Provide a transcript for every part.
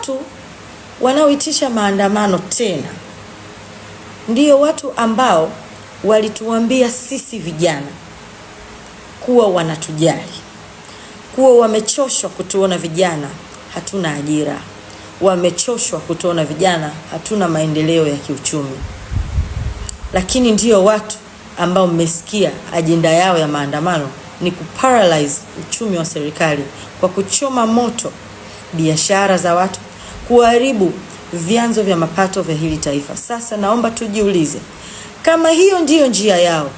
watu wanaoitisha maandamano tena ndio watu ambao walituambia sisi vijana kuwa wanatujali, kuwa wamechoshwa kutuona vijana hatuna ajira, wamechoshwa kutuona vijana hatuna maendeleo ya kiuchumi. Lakini ndio watu ambao mmesikia ajenda yao ya maandamano ni kuparalyze uchumi wa serikali kwa kuchoma moto biashara za watu, kuharibu vyanzo vya mapato vya hili taifa. Sasa naomba tujiulize, kama hiyo ndiyo njia yao,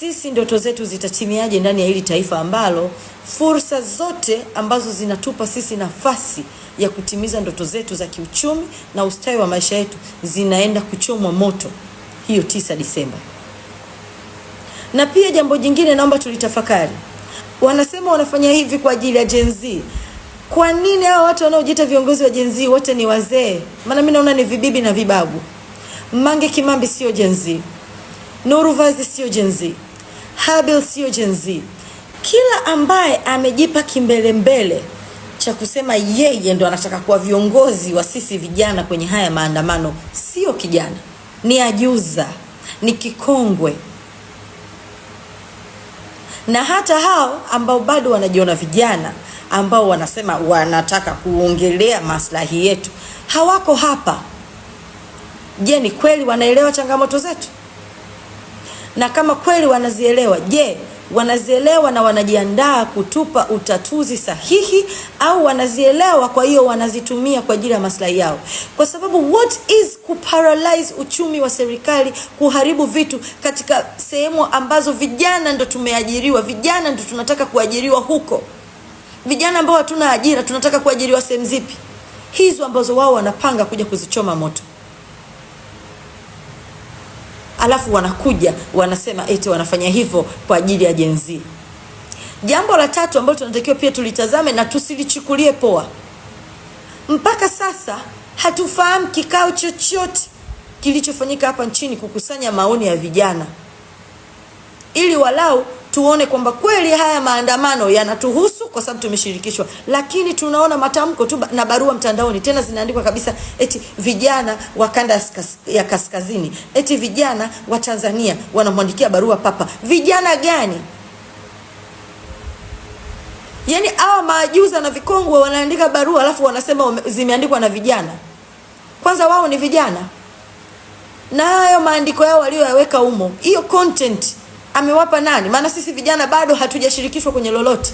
sisi ndoto zetu zitatimiaje ndani ya hili taifa ambalo fursa zote ambazo zinatupa sisi nafasi ya kutimiza ndoto zetu za kiuchumi na ustawi wa maisha yetu zinaenda kuchomwa moto hiyo 9 Disemba. Na pia jambo jingine naomba tulitafakari. Wanasema wanafanya hivi kwa ajili ya Gen Z. Kwa nini hao watu wanaojiita viongozi wa Gen Z wote ni wazee? Maana mimi naona ni vibibi na vibabu. Mange Kimambi sio Gen Z. Nuru Vazi sio Gen Z. Habil sio Gen Z. Kila ambaye amejipa kimbelembele cha kusema yeye ndo anataka kuwa viongozi wa sisi vijana kwenye haya maandamano sio kijana, ni ajuza, ni kikongwe. Na hata hao ambao bado wanajiona vijana, ambao wanasema wanataka kuongelea maslahi yetu, hawako hapa. Je, ni kweli wanaelewa changamoto zetu? Na kama kweli wanazielewa, je, wanazielewa na wanajiandaa kutupa utatuzi sahihi, au wanazielewa kwa hiyo wanazitumia kwa ajili ya maslahi yao? Kwa sababu what is kuparalyze uchumi wa serikali, kuharibu vitu katika sehemu ambazo vijana ndo tumeajiriwa, vijana ndo tunataka kuajiriwa huko. Vijana ambao hatuna ajira tunataka kuajiriwa sehemu zipi? Hizo ambazo wao wanapanga kuja kuzichoma moto. Alafu wanakuja wanasema eti wanafanya hivyo kwa ajili ya Gen Z. Jambo la tatu ambalo tunatakiwa pia tulitazame na tusilichukulie poa. Mpaka sasa hatufahamu kikao chochote kilichofanyika hapa nchini kukusanya maoni ya vijana, ili walau tuone kwamba kweli haya maandamano yanatuhusu kwa sababu tumeshirikishwa. Lakini tunaona matamko tu na barua mtandaoni, tena zinaandikwa kabisa eti vijana wa kanda ya kaskazini, eti vijana wa Tanzania wanamwandikia barua papa. Vijana gani? Yaani hawa maajuza na vikongwe wanaandika barua alafu wanasema zimeandikwa na vijana. Kwanza wao ni vijana? Na hayo maandiko yao walioyaweka humo, hiyo content amewapa nani? Maana sisi vijana bado hatujashirikishwa kwenye lolote.